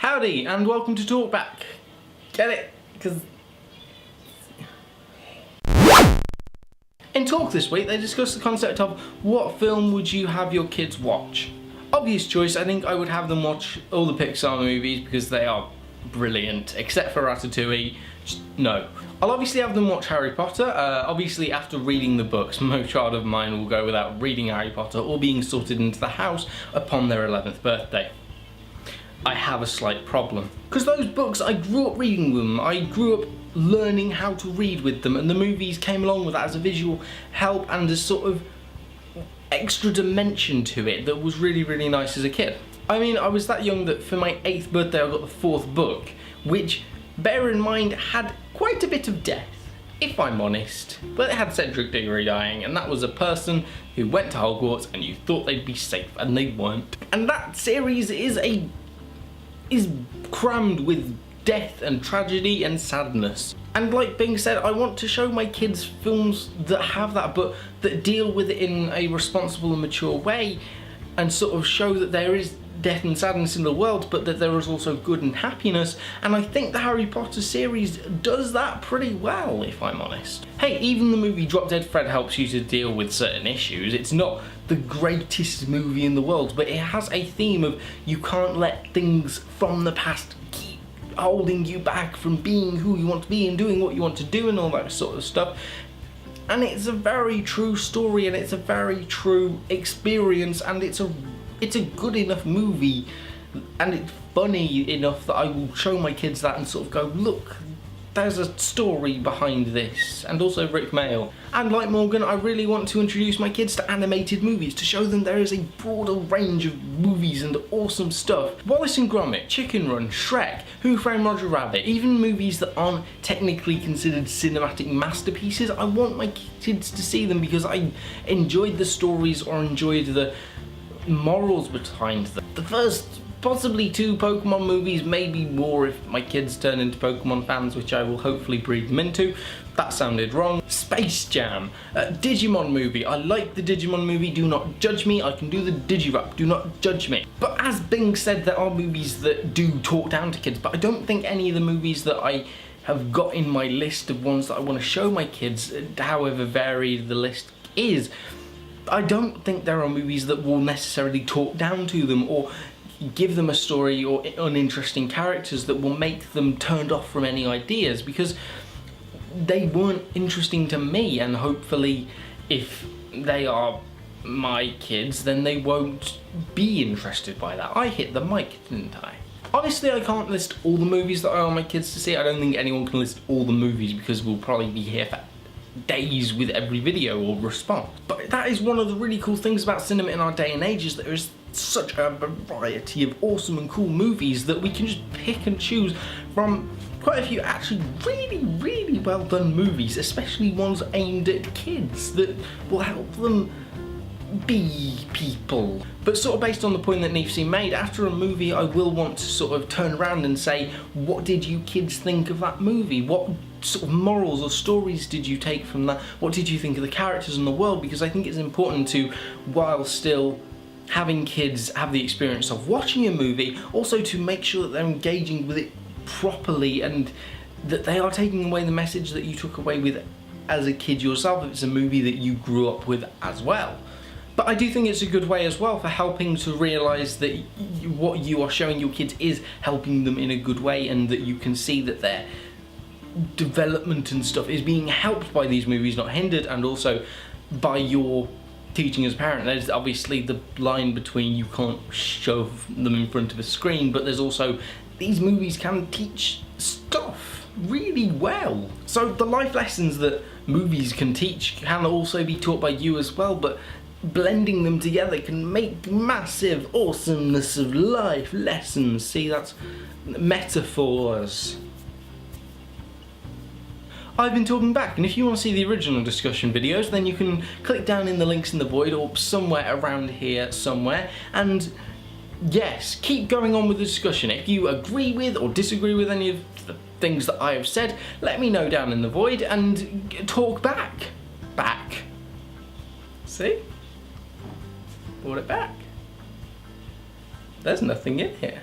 Howdy and welcome to TALKBack. Get it? Because in Talk this week they discussed the concept of what film would you have your kids watch. Obvious choice, I think I would have them watch all the Pixar movies because they are brilliant, except for Ratatouille. Just no. I'll obviously have them watch Harry Potter. Obviously after reading the books, no child of mine will go without reading Harry Potter or being sorted into the house upon their 11th birthday. I have a slight problem. Because those books, I grew up reading them. I grew up learning how to read with them, and the movies came along with that as a visual help and a sort of extra dimension to it that was really, really nice as a kid. I mean, I was that young that for my 8th birthday I got the 4th book, which, bear in mind, had quite a bit of death, if I'm honest. But it had Cedric Diggory dying, and that was a person who went to Hogwarts and you thought they'd be safe, and they weren't. And that series is crammed with death and tragedy and sadness. And like being said, I want to show my kids films that have that, but that deal with it in a responsible and mature way, and sort of show that there is death and sadness in the world, but that there is also good and happiness. And I think the Harry Potter series does that pretty well, if I'm honest. Hey, even the movie Drop Dead Fred helps you to deal with certain issues. It's not the greatest movie in the world, but it has a theme of you can't let things from the past keep holding you back from being who you want to be and doing what you want to do and all that sort of stuff. And it's a very true story, and it's a very true experience, and it's a good enough movie, and it's funny enough that I will show my kids that and sort of go, look, there's a story behind this. And also Rick Mayall. And like Morgan, I really want to introduce my kids to animated movies, to show them there is a broader range of movies and awesome stuff. Wallace and Gromit, Chicken Run, Shrek, Who Framed Roger Rabbit, even movies that aren't technically considered cinematic masterpieces. I want my kids to see them because I enjoyed the stories or enjoyed the morals behind them. The first possibly 2 Pokemon movies, maybe more if my kids turn into Pokemon fans, which I will hopefully breed them into. That sounded wrong. Space Jam, Digimon movie. I like the Digimon movie, do not judge me. I can do the Digirap, do not judge me. But as Bing said, there are movies that do talk down to kids, but I don't think any of the movies that I have got in my list of ones that I want to show my kids, however varied the list is, I don't think there are movies that will necessarily talk down to them or give them a story or uninteresting characters that will make them turned off from any ideas, because they weren't interesting to me, and hopefully if they are my kids then they won't be interested by that. I hit the mic, didn't I? Obviously I can't list all the movies that I want my kids to see. I don't think anyone can list all the movies because we'll probably be here for days with every video or response. But that is one of the really cool things about cinema in our day and age, is that there is such a variety of awesome and cool movies that we can just pick and choose from. Quite a few actually really, really well done movies, especially ones aimed at kids that will help them be people. But sort of based on the point that Neefsy made, after a movie I will want to sort of turn around and say, what did you kids think of that movie? What sort of morals or stories did you take from that? What did you think of the characters in the world? Because I think it's important to, while still having kids have the experience of watching a movie, also to make sure that they're engaging with it properly and that they are taking away the message that you took away with as a kid yourself, if it's a movie that you grew up with as well. But I do think it's a good way as well for helping to realise that what you are showing your kids is helping them in a good way, and that you can see that their development and stuff is being helped by these movies, not hindered, and also by your teaching as a parent. There's obviously the line between you can't shove them in front of a screen, but there's also these movies can teach stuff really well. So the life lessons that movies can teach can also be taught by you as well, but blending them together can make massive awesomeness of life lessons. See, that's metaphors. I've been talking back, and if you want to see the original discussion videos, then you can click down in the links in the void or somewhere around here somewhere, and yes, keep going on with the discussion. If you agree with or disagree with any of the things that I have said, let me know down in the void and talk back. See? Brought it back. There's nothing in here.